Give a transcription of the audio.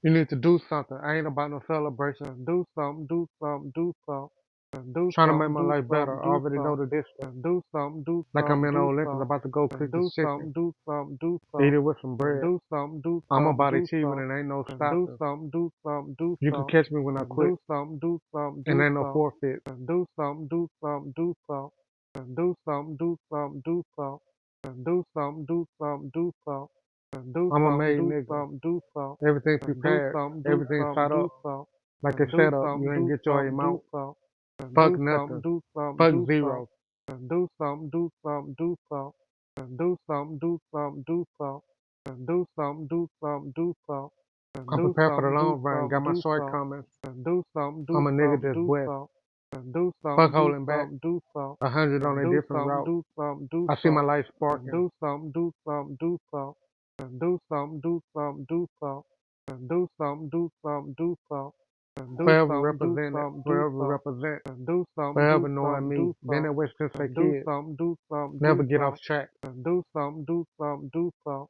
You need to do something. I ain't about no celebration. Do something, do something, do something. Do Trying to make my life better. I already know the distance. Do something, do like I'm in Olympus, about to go cook the chicken. Do something, do something. Eat it with some bread. Do something, do something. I'm about achieving and ain't no stopping. Do something, do something, do something. You can catch me when I quit. Do something, do something, and ain't no forfeit. Do something, do something, do something. Do something, do something, do something. Do something, do something, do something. I'm a made nigga. Do something. Everything prepared. Everything set up. Like a setup. You ain't get your amount. Fuck nothing. Fuck zero. Do something. Do something. Do something. Do something. Do something. Do something. Do something. Do something. Do something. I'm prepared for the long run. Got my shortcomings. I'm a nigga that's wet. Fuck holding back. 100 on a different route. I see my life sparking. Do something. Do something. Do something. Do something. Do something. Do something. Do something. Do something. Do something. Forever representing. Forever represent. Forever knowing me. Been at West since a kid. Never get off track. Do something. Do something. Do something.